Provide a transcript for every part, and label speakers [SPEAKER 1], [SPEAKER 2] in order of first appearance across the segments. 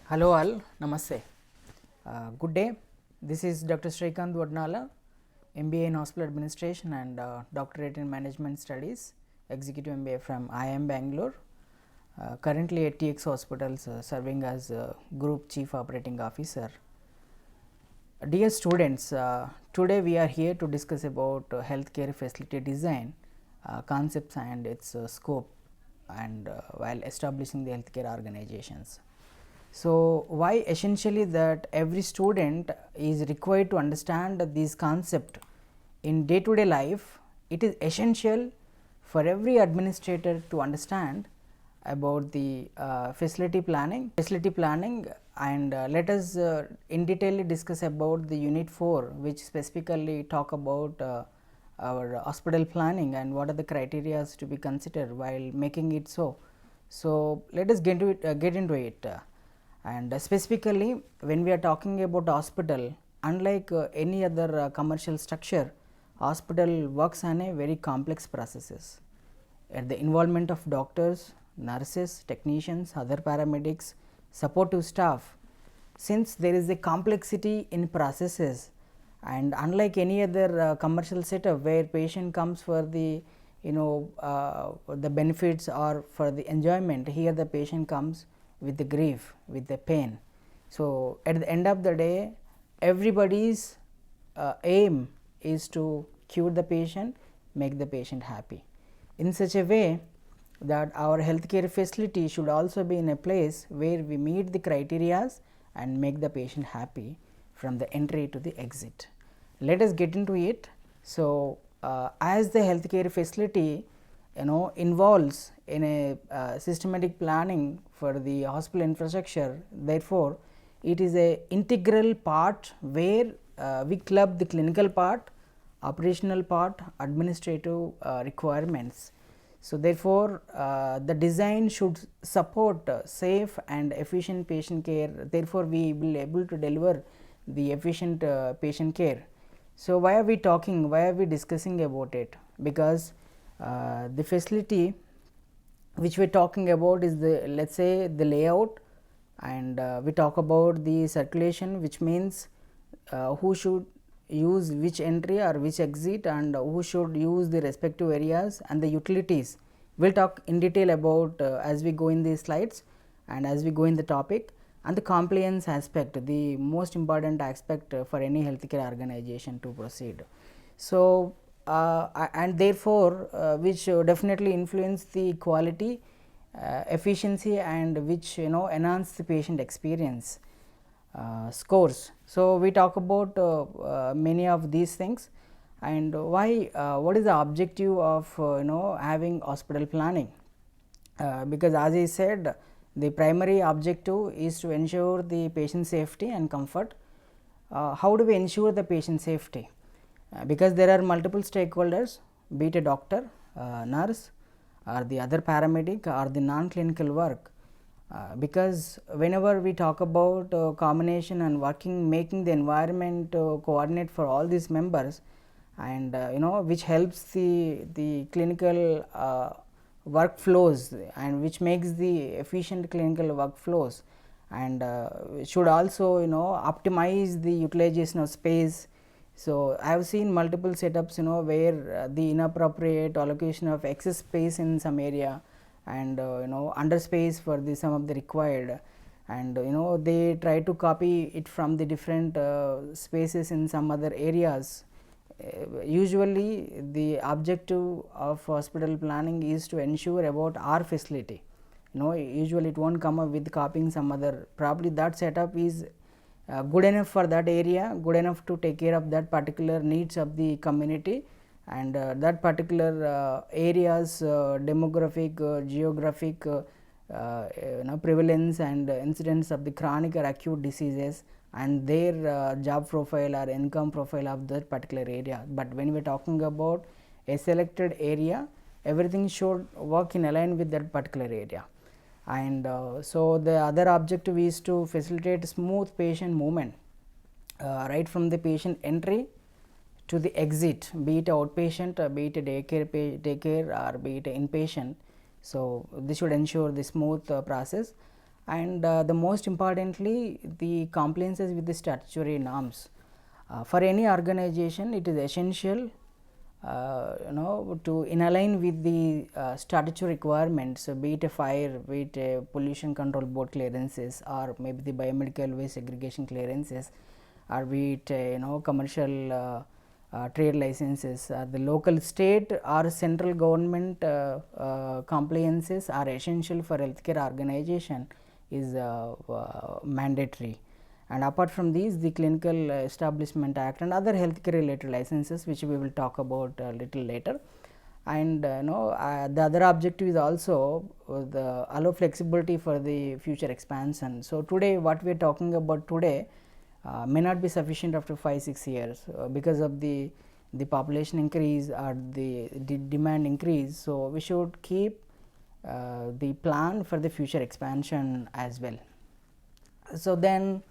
[SPEAKER 1] Hello all, Namaste. Good day. This is Dr. Srikanth Wadnala, MBA in Hospital Administration and Doctorate in Management Studies, Executive MBA from IIM Bangalore. Currently at TX Hospitals, serving as Group Chief Operating Officer. Dear students, today we are here to discuss about healthcare facility design, concepts and its scope, and while establishing the healthcare organizations. So, why essentially that every student is required to understand this concept in day to day life. It is essential for every administrator to understand about the facility planning and let us in detail discuss about the unit 4, which specifically talk about our hospital planning and what are the criteria to be considered while making it so. So, let us get into it. And specifically when we are talking about hospital, unlike any other commercial structure, hospital works on a very complex processes. At the involvement of doctors, nurses, technicians, other paramedics, supportive staff, since there is a complexity in processes, and unlike any other commercial setup where patient comes for the the benefits or for the enjoyment, here the patient comes with the grief, with the pain. So, at the end of the day, everybody's aim is to cure the patient, make the patient happy in such a way that our healthcare facility should also be in a place where we meet the criterias and make the patient happy from the entry to the exit. Let us get into it. So, as the healthcare facility involves in a systematic planning for the hospital infrastructure, therefore, it is a integral part where we club the clinical part, operational part, administrative requirements. So, therefore, the design should support safe and efficient patient care, therefore, we will be able to deliver the efficient patient care. So, why are we talking, why are we discussing about it? Because the facility which we are talking about is the, let us say, the layout, and we talk about the circulation, which means who should use which entry or which exit and who should use the respective areas, and the utilities. We will talk in detail about as we go in these slides and as we go in the topic, and the compliance aspect, the most important aspect for any healthcare organization to proceed. So, and therefore, which definitely influence the quality, efficiency, and which enhance the patient experience scores. So, we talk about many of these things, and why what is the objective of having hospital planning, because as I said, the primary objective is to ensure the patient safety and comfort. How do we ensure the patient safety? Because there are multiple stakeholders, be it a doctor, nurse, or the other paramedic, or the non-clinical work. Because whenever we talk about combination and working, making the environment coordinate for all these members, and which helps the clinical workflows and which makes the efficient clinical workflows, and should also optimize the utilization of space. So, I have seen multiple setups where the inappropriate allocation of excess space in some area, and under space for the some of the required, and they try to copy it from the different spaces in some other areas. Usually the objective of hospital planning is to ensure about our facility. Usually it won't come up with copying some other, probably that setup is good enough for that area, good enough to take care of that particular needs of the community, and that particular areas demographic, geographic prevalence and incidence of the chronic or acute diseases, and their job profile or income profile of that particular area. But when we are talking about a selected area, everything should work in align with that particular area. And so, the other objective is to facilitate smooth patient movement right from the patient entry to the exit, be it outpatient, be it a daycare or be it inpatient. So, this should ensure the smooth process, and the most importantly the compliances with the statutory norms. For any organization it is essential to in align with the statutory requirements, be it a fire, be it a pollution control board clearances, or maybe the biomedical waste segregation clearances, or be it commercial trade licenses, the local, state or central government compliances are essential for healthcare organization is mandatory. And apart from these, the Clinical Establishment Act and other healthcare related licenses, which we will talk about a little later. And the other objective is also the allow flexibility for the future expansion. So today what we are talking about today may not be sufficient after 5-6 years because of the population increase or the demand increase. So we should keep the plan for the future expansion as well. So then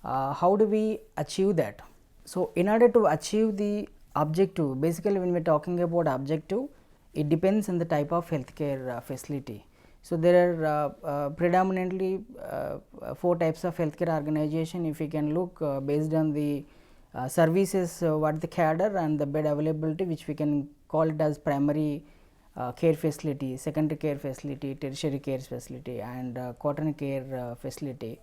[SPEAKER 1] how do we achieve that? So in order to achieve the objective, basically when we are talking about objective, it depends on the type of healthcare facility. So there are predominantly 4 types of healthcare organization. If you can look based on the services what the cadre and the bed availability, which we can call it as primary care facility, secondary care facility, tertiary care facility, and quaternary care facility.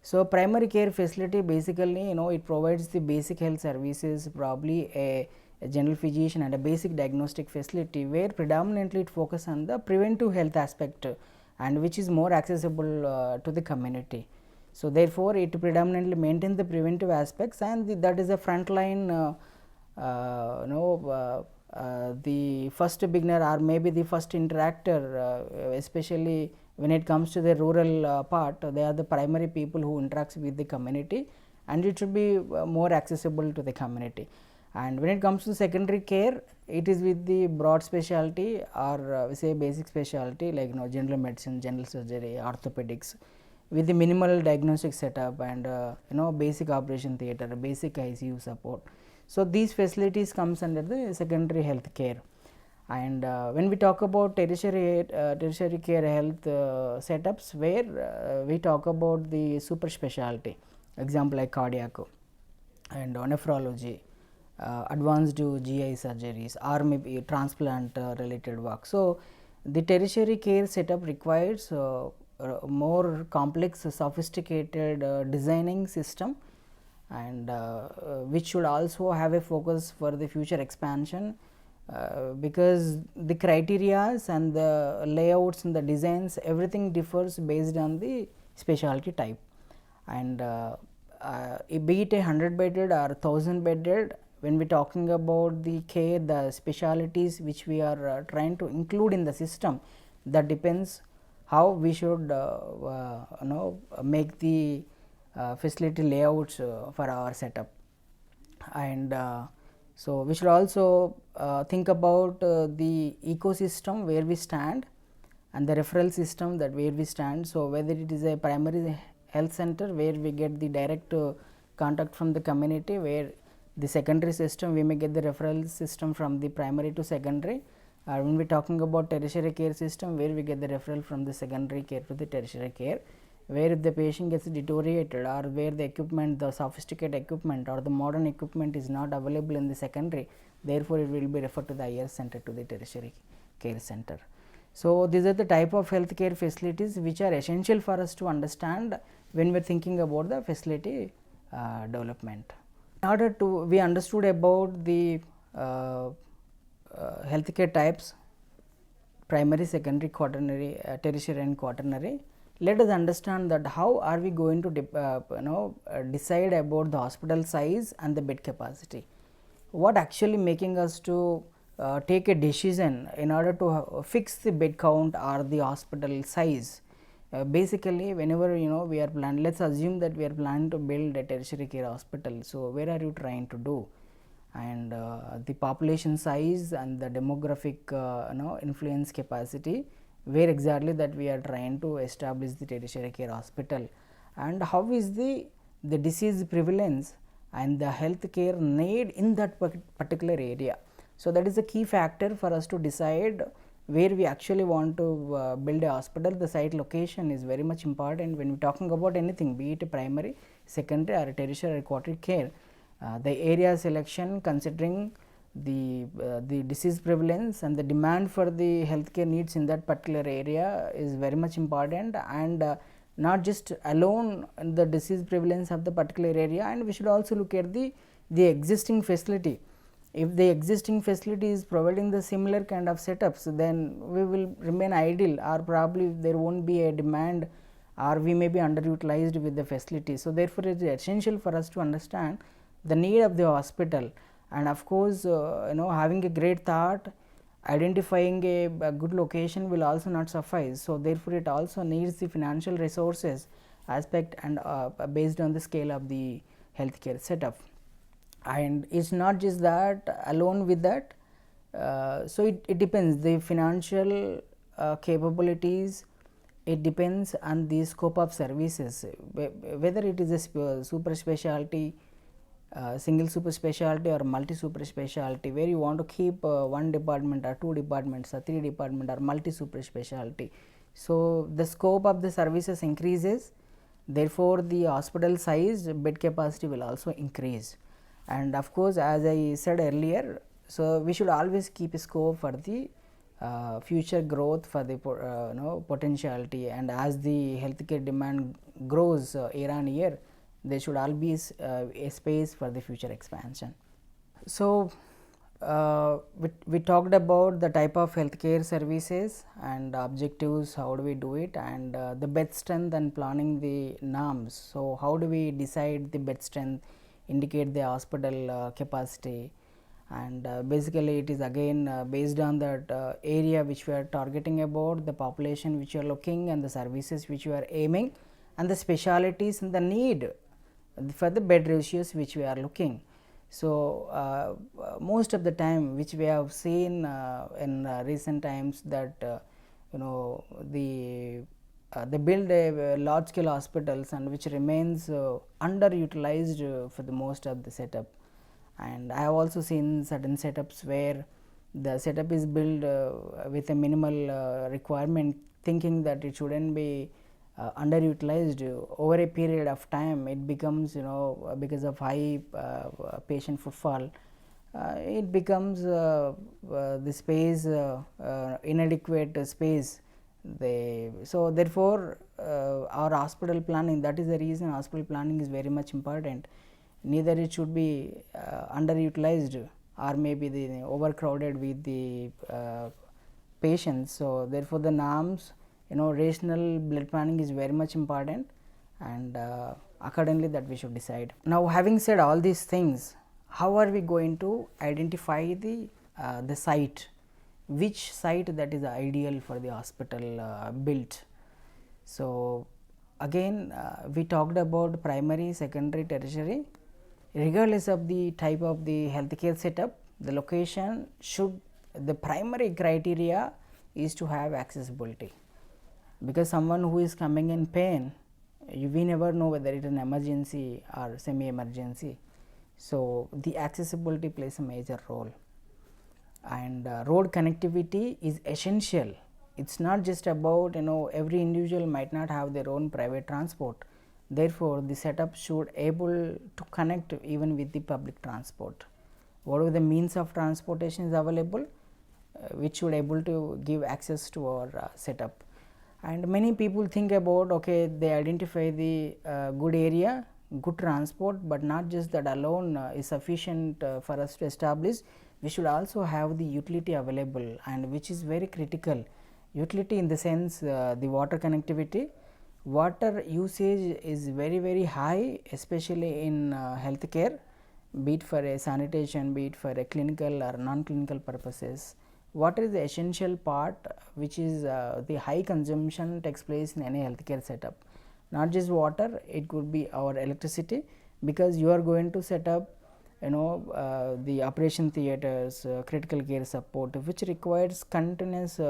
[SPEAKER 1] So primary care facility basically it provides the basic health services, probably a general physician and a basic diagnostic facility, where predominantly it focus on the preventive health aspect and which is more accessible to the community. So therefore it predominantly maintain the preventive aspects, and that is a frontline the first beginner or maybe the first interactor, especially when it comes to the rural part, they are the primary people who interacts with the community, and it should be more accessible to the community. And when it comes to secondary care, it is with the broad specialty or we say basic specialty like general medicine, general surgery, orthopedics, with the minimal diagnostic setup and basic operation theatre, basic ICU support. So these facilities comes under the secondary health care. And when we talk about tertiary care health setups, where we talk about the super specialty, example like cardiac and nephrology, advanced GI surgeries, or maybe transplant related work. So the tertiary care setup requires more complex, sophisticated designing system, and which should also have a focus for the future expansion, because the criterias and the layouts and the designs, everything differs based on the specialty type. And be it a 100 bedded or 1000 bedded, when we talking about the care, the specialities which we are trying to include in the system, that depends how we should make the facility layouts for our setup. And so we should also think about the ecosystem where we stand and the referral system that where we stand. So whether it is a primary health center where we get the direct contact from the community, where the secondary system we may get the referral system from the primary to secondary, or when we are talking about tertiary care system, where we get the referral from the secondary care to the tertiary care, where if the patient gets deteriorated or where the equipment, the sophisticated equipment or the modern equipment is not available in the secondary, therefore it will be referred to the IR center, to the tertiary care center. So these are the type of healthcare facilities which are essential for us to understand when we are thinking about the facility development. In order to we understood about the healthcare types, primary, secondary, quaternary, tertiary and quaternary. Let us understand that how are we going to decide about the hospital size and the bed capacity. What actually making us to take a decision in order to fix the bed count or the hospital size. Basically whenever we are planning, let us assume that we are planning to build a tertiary care hospital. So where are you trying to do, and the population size and the demographic influence capacity, where exactly that we are trying to establish the tertiary care hospital, and how is the disease prevalence and the health care need in that particular area. So that is a key factor for us to decide where we actually want to build a hospital, the site location is very much important when we are talking about anything, be it primary, secondary or tertiary or quaternary care. The area selection considering the disease prevalence and the demand for the healthcare needs in that particular area is very much important, and not just alone the disease prevalence of the particular area, and we should also look at the existing facility. If the existing facility is providing the similar kind of setups, then we will remain idle, or probably there won't be a demand, or we may be underutilized with the facility. So, therefore, it is essential for us to understand the need of the hospital, and of course, having a great thought, identifying a good location will also not suffice. So, therefore, it also needs the financial resources aspect, and based on the scale of the healthcare setup. And it is not just that, alone with that, so it depends the financial capabilities, it depends on the scope of services, whether it is a super specialty, single super specialty or multi super specialty, where you want to keep one department or two departments or three department or multi super specialty. So, the scope of the services increases, therefore, the hospital size, bed capacity will also increase. And of course, as I said earlier, so we should always keep a scope for the future growth, for the potentiality, and as the healthcare demand grows year on year, there should always a space for the future expansion. So, we talked about the type of healthcare services and objectives, how do we do it, and the bed strength and planning the norms. So, how do we decide the bed strength, indicate the hospital capacity, and basically it is again based on that area which we are targeting about, the population which you are looking, and the services which you are aiming, and the specialities and the need for the bed ratios which we are looking. So, most of the time which we have seen in recent times that they build a large scale hospitals, and which remains underutilized for the most of the setup. And I have also seen certain setups where the setup is built with a minimal requirement, thinking that it shouldn't be underutilized. Over a period of time, it becomes because of high patient footfall, it becomes the space inadequate space. So, therefore, our hospital planning, that is the reason hospital planning is very much important. Neither it should be underutilized, or maybe the overcrowded with the patients. So, therefore, the norms, rational blood planning is very much important, and accordingly that we should decide. Now, having said all these things, how are we going to identify the site, which site that is ideal for the hospital built? So, again we talked about primary, secondary, tertiary. Regardless of the type of the healthcare setup, the location should, the primary criteria is to have accessibility, because someone who is coming in pain, we never know whether it is an emergency or semi emergency. So, the accessibility plays a major role, and road connectivity is essential. It is not just about every individual might not have their own private transport. Therefore, the setup should able to connect even with the public transport. Whatever the means of transportation is available, which should able to give access to our setup. And many people think about, okay, they identify the good area, good transport, but not just that alone is sufficient for us to establish. We should also have the utility available, and which is very critical. Utility in the sense the water connectivity. Water usage is very high, especially in healthcare, be it for a sanitation, be it for a clinical or non-clinical purposes. Water is the essential part, which is the high consumption takes place in any healthcare setup. Not just water, it could be our electricity, because you are going to set up the operation theaters, critical care support, which requires continuous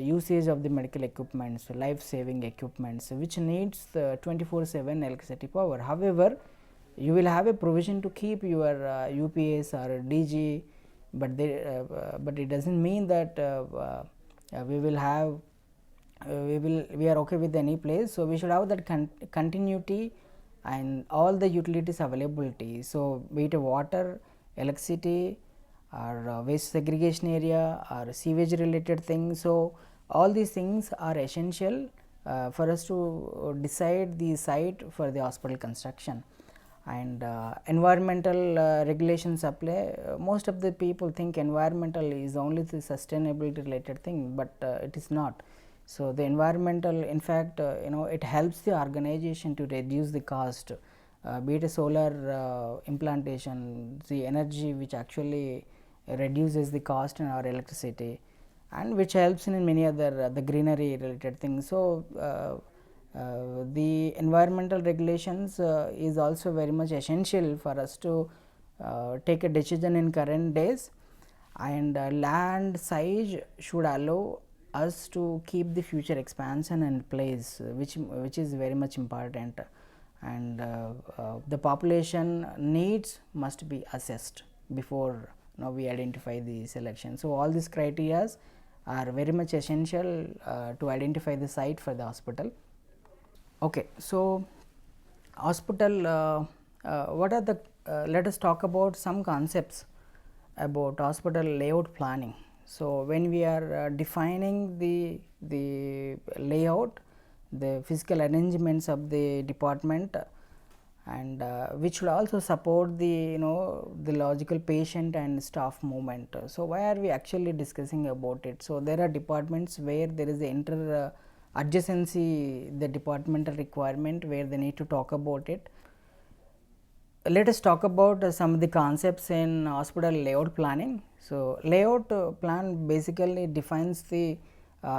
[SPEAKER 1] usage of the medical equipments, life saving equipments, which needs 24/7 electricity power. However, you will have a provision to keep your UPS or DG but but it doesn't mean that we will have we are okay with any place. So we should have that continuity and all the utilities availability. So be it water, electricity, or waste segregation area, or sewage related things. So all these things are essential for us to decide the site for the hospital construction. And environmental regulations apply. Most of the people think environmental is only the sustainability related thing, but it is not. So the environmental, in fact, it helps the organization to reduce the cost, be it a solar implantation, the energy which actually reduces the cost in our electricity, and which helps in many other the greenery related things. So the environmental regulations is also very much essential for us to take a decision in current days, and land size should allow us to keep the future expansion in place, which is very much important. And the population needs must be assessed before now we identify the selection. So all these criteria are very much essential to identify the site for the hospital. Okay, so hospital, what are the let us talk about some concepts about hospital layout planning. So when we are defining the layout, the physical arrangements of the department, and which should also support the the logical patient and staff movement. So why are we actually discussing about it? So there are departments where there is the adjacency, the departmental requirement where they need to talk about it. Let us talk about some of the concepts in hospital layout planning. So layout plan basically defines the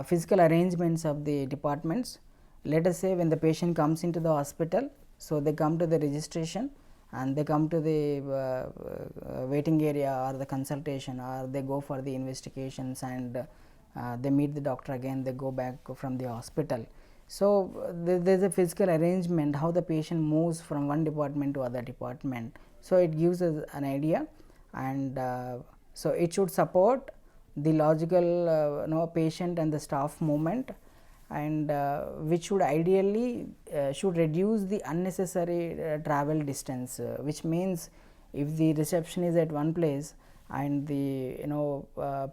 [SPEAKER 1] physical arrangements of the departments. Let us say when the patient comes into the hospital, so they come to the registration and they come to the waiting area or the consultation, or they go for the investigations, and they meet the doctor again, they go back from the hospital. So there is a physical arrangement how the patient moves from one department to other department. So it gives us an idea, and so it should support the logical patient and the staff movement, and which should ideally should reduce the unnecessary travel distance, which means if the reception is at one place and the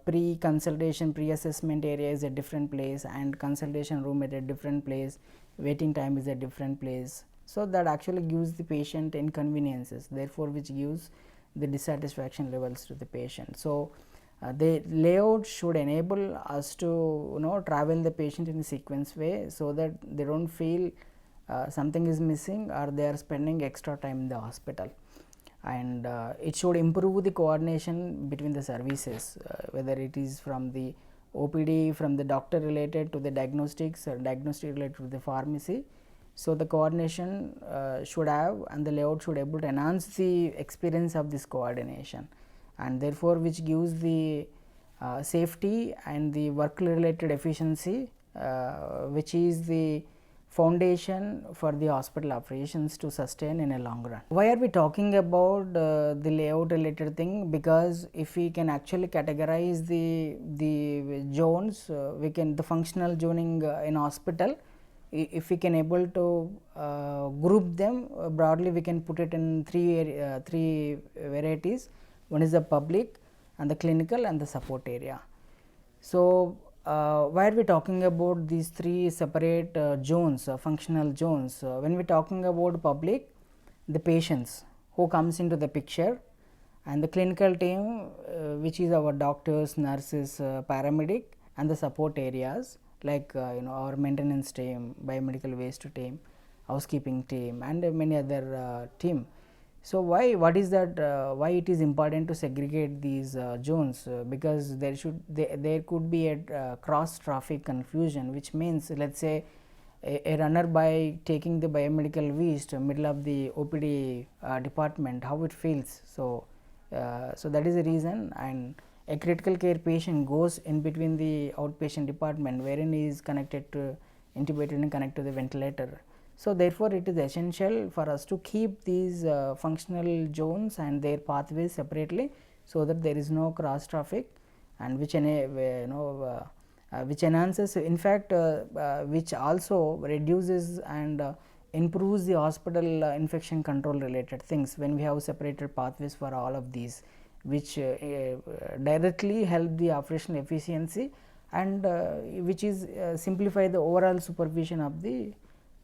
[SPEAKER 1] pre consultation pre assessment area is a different place, and consultation room at a different place, waiting time is a different place. So that actually gives the patient inconveniences, therefore which gives the dissatisfaction levels to the patient. So the layout should enable us to travel the patient in a sequence way, so that they don't feel something is missing or they are spending extra time in the hospital. And it should improve the coordination between the services, whether it is from the OPD, from the doctor related to the diagnostics, or diagnostic related to the pharmacy. So the coordination should have, and the layout should able to enhance the experience of this coordination, and therefore which gives the safety and the work related efficiency, which is the foundation for the hospital operations to sustain in a long run. Why are we talking about the layout related thing? Because if we can actually categorize the zones, we can the functional zoning in hospital, if we can able to group them broadly, we can put it in three varieties. One is the public, and the clinical, and the support area. So why are we talking about these three separate zones, functional zones? When we are talking about public, the patients who comes into the picture, and the clinical team, which is our doctors, nurses, paramedic, and the support areas like our maintenance team, biomedical waste team, housekeeping team, and many other team. So what is that, why it is important to segregate these zones? Because there could be a cross traffic confusion, which means let us say a runner by taking the biomedical waste middle of the OPD department, how it feels. So that is the reason, and a critical care patient goes in between the outpatient department, wherein he is connected to intubated and connected to the ventilator. So therefore it is essential for us to keep these functional zones and their pathways separately, so that there is no cross traffic, and which which enhances, in fact which also reduces and improves the hospital infection control related things when we have separated pathways for all of these, which directly help the operational efficiency, and which is simplify the overall supervision of the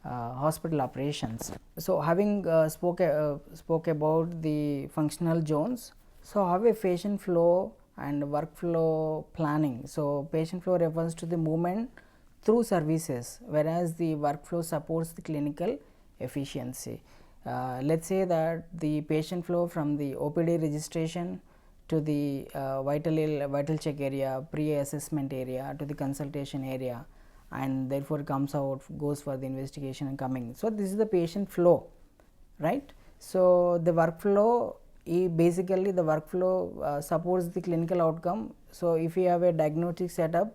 [SPEAKER 1] hospital operations. So, having spoke about the functional zones, so how a patient flow and workflow planning. So, patient flow refers to the movement through services, whereas the workflow supports the clinical efficiency. Let us say that the patient flow from the OPD registration to the vital check area, pre-assessment area, to the consultation area, and therefore comes out, goes for the investigation and coming. So, this is the patient flow, right. So, the workflow, basically the workflow supports the clinical outcome. So, if you have a diagnostic setup,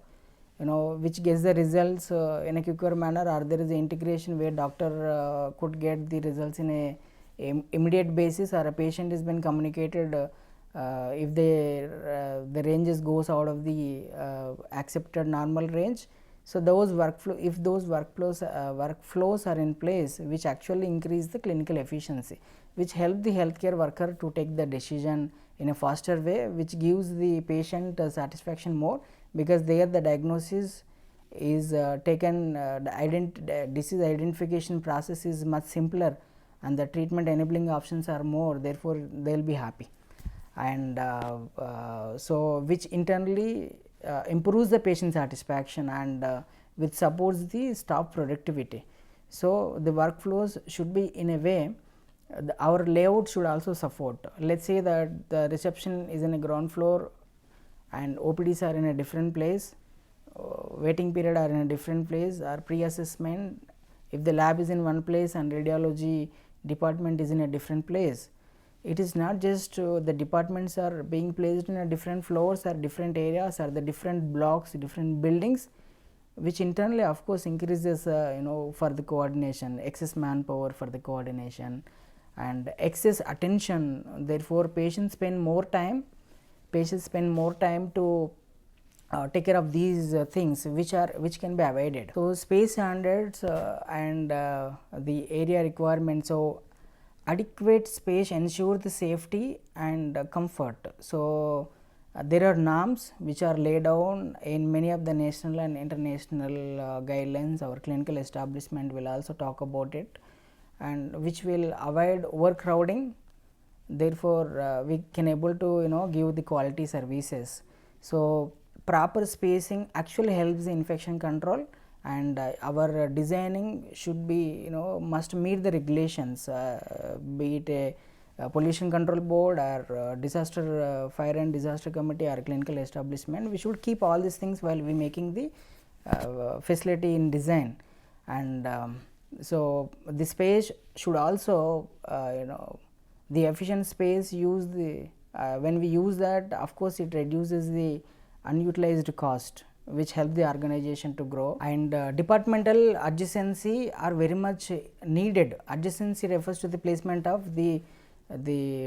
[SPEAKER 1] which gets the results in a quicker manner, or there is a integration where doctor could get the results in a immediate basis, or a patient has been communicated if the ranges goes out of the accepted normal range. So, those workflow, if those workflows are in place, which actually increase the clinical efficiency, which help the healthcare worker to take the decision in a faster way, which gives the patient satisfaction more, because there the diagnosis is taken, the disease identification process is much simpler, and the treatment enabling options are more, therefore, they will be happy. And so, which internally improves the patient satisfaction, and which supports the staff productivity. So, the workflows should be in a way, our layout should also support. Let us say that the reception is in a ground floor and OPDs are in a different place, waiting period are in a different place, or pre-assessment, if the lab is in one place and radiology department is in a different place. It is not just the departments are being placed in a different floors or different areas or the different blocks, different buildings, which internally of course increases for the coordination, excess manpower for the coordination and excess attention. Therefore, patients spend more time to take care of these things which can be avoided. So, space standards and the area requirements. So, adequate space ensure the safety and comfort. So, there are norms which are laid down in many of the national and international guidelines. Our clinical establishment will also talk about it, and which will avoid overcrowding. Therefore, we can able to give the quality services. So, proper spacing actually helps the infection control, and our designing should be must meet the regulations, be it a pollution control board or disaster fire and disaster committee or clinical establishment. We should keep all these things while we making the facility in design. And so, the space should also the efficient space use the when we use that, of course, it reduces the unutilized cost, which help the organization to grow. And departmental adjacency are very much needed. Adjacency refers to the placement of the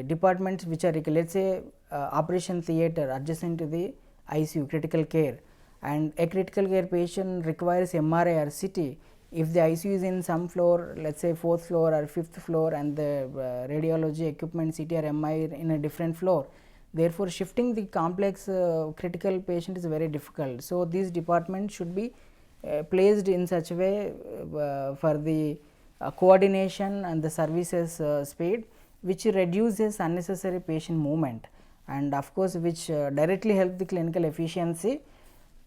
[SPEAKER 1] departments which are, let us say operation theatre adjacent to the ICU, critical care, and a critical care patient requires MRI or CT. If the ICU is in some floor, let us say 4th floor or 5th floor, and the radiology equipment CT or MRI in a different floor, therefore, shifting the complex critical patient is very difficult. So, these departments should be placed in such a way for the coordination and the services speed, which reduces unnecessary patient movement, and of course, which directly help the clinical efficiency.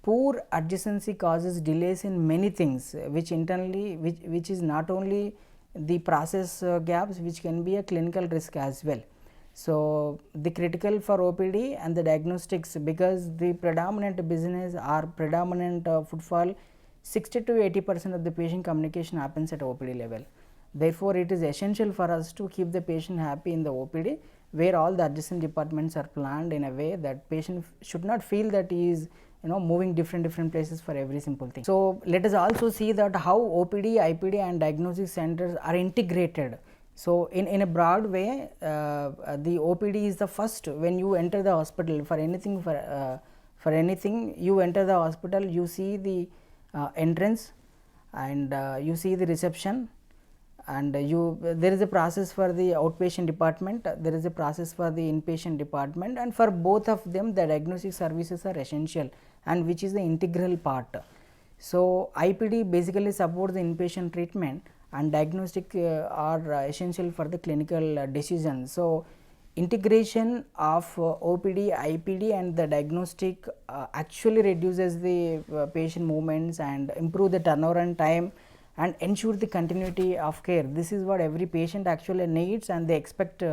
[SPEAKER 1] Poor adjacency causes delays in many things, which internally which is not only the process gaps, which can be a clinical risk as well. So, the critical for OPD and the diagnostics, because the predominant business or predominant footfall, 60 to 80% of the patient communication happens at OPD level. Therefore, it is essential for us to keep the patient happy in the OPD, where all the adjacent departments are planned in a way that patient should not feel that he is moving different places for every simple thing. So, let us also see that how OPD, IPD and diagnostic centers are integrated. So, in a broad way, the OPD is the first when you enter the hospital for anything. For anything you enter the hospital, you see the entrance, and you see the reception, and there is a process for the outpatient department, there is a process for the inpatient department, and for both of them the diagnostic services are essential and which is the integral part. So, IPD basically supports the inpatient treatment and diagnostic are essential for the clinical decision. So, integration of OPD, IPD and the diagnostic actually reduces the patient movements and improve the turnaround time and ensure the continuity of care. This is what every patient actually needs and they expect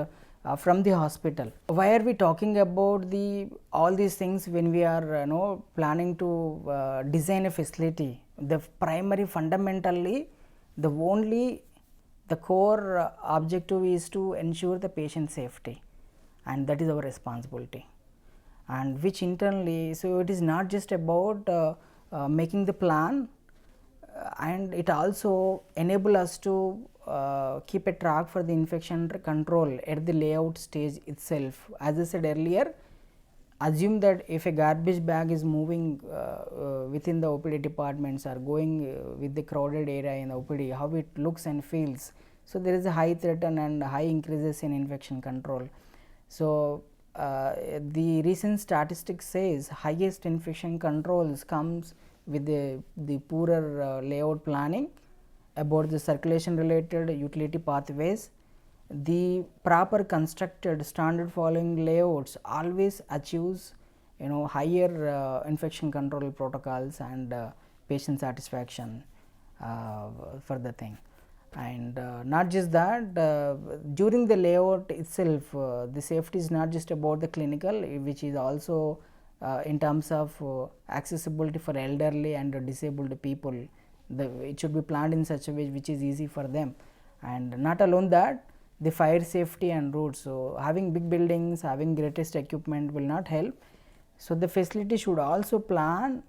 [SPEAKER 1] from the hospital. Why are we talking about all these things when we are planning to design a facility? The primary fundamentally the core objective is to ensure the patient safety, and that is our responsibility, and which internally, so it is not just about making the plan, and it also enable us to keep a track for the infection control at the layout stage itself. As I said earlier, assume that if a garbage bag is moving within the OPD departments or going with the crowded area in the OPD, how it looks and feels. So, there is a high threat and high increases in infection control. So, the recent statistics says highest infection controls comes with the poorer layout planning about the circulation related utility pathways. The proper constructed standard following layouts always achieves higher infection control protocols and patient satisfaction for the thing. And not just that, during the layout itself, the safety is not just about the clinical, which is also in terms of accessibility for elderly and disabled people. It should be planned in such a way which is easy for them, and not alone that, the fire safety and routes. So, having big buildings, having greatest equipment will not help. So, the facility should also plan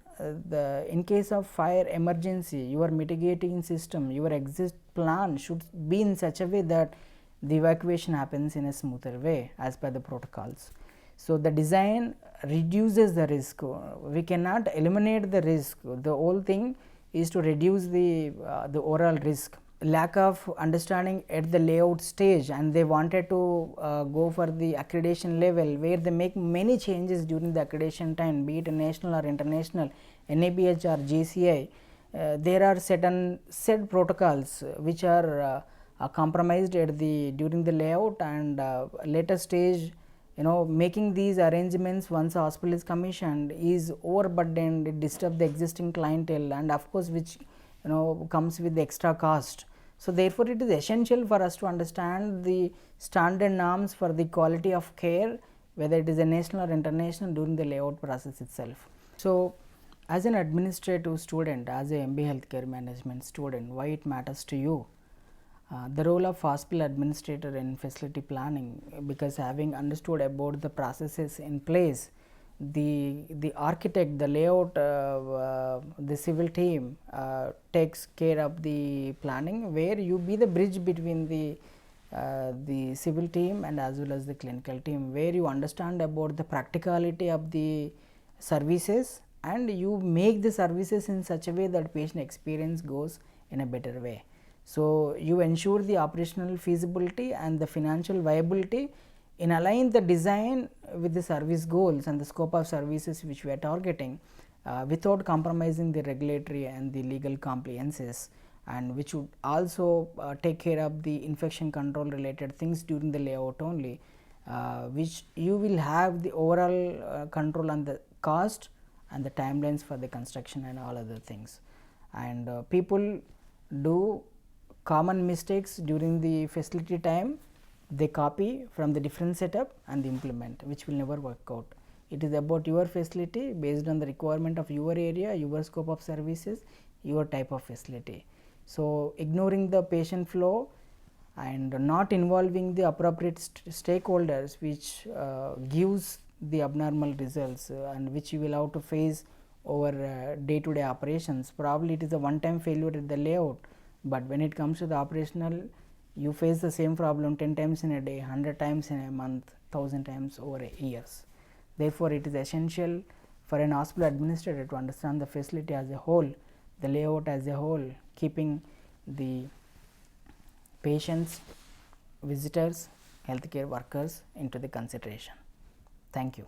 [SPEAKER 1] in case of fire emergency, your mitigating system, your exit plan should be in such a way that the evacuation happens in a smoother way as per the protocols. So, the design reduces the risk. We cannot eliminate the risk. The whole thing is to reduce the overall risk. Lack of understanding at the layout stage, and they wanted to go for the accreditation level where they make many changes during the accreditation time, be it national or international, NABH or JCI. There are set protocols which are compromised at during the layout, and later stage making these arrangements once a hospital is commissioned is overburdened. It disturbs the existing clientele, and of course which comes with the extra cost. So, therefore, it is essential for us to understand the standard norms for the quality of care, whether it is a national or international, during the layout process itself. So, as an administrative student, as a MBA healthcare management student, why it matters to you? The role of hospital administrator in facility planning, because having understood about the processes in place, the architect, the layout, the civil team takes care of the planning, where you be the bridge between the civil team and as well as the clinical team, where you understand about the practicality of the services and you make the services in such a way that patient experience goes in a better way. So, you ensure the operational feasibility and the financial viability in align the design with the service goals and the scope of services which we are targeting, without compromising the regulatory and the legal compliances, and which would also take care of the infection control related things during the layout only, which you will have the overall control on the cost and the timelines for the construction and all other things. And people do common mistakes during the facility time. They copy from the different setup and implement, which will never work out. It is about your facility based on the requirement of your area, your scope of services, your type of facility. So, ignoring the patient flow and not involving the appropriate stakeholders, which gives the abnormal results and which you will have to face over day to day operations. Probably it is a one time failure at the layout, but when it comes to the operational, You face the same problem 10 times in a day, 100 times in a month, 1000 times over years. Therefore, it is essential for an hospital administrator to understand the facility as a whole, the layout as a whole, keeping the patients, visitors, healthcare workers into the consideration. Thank you.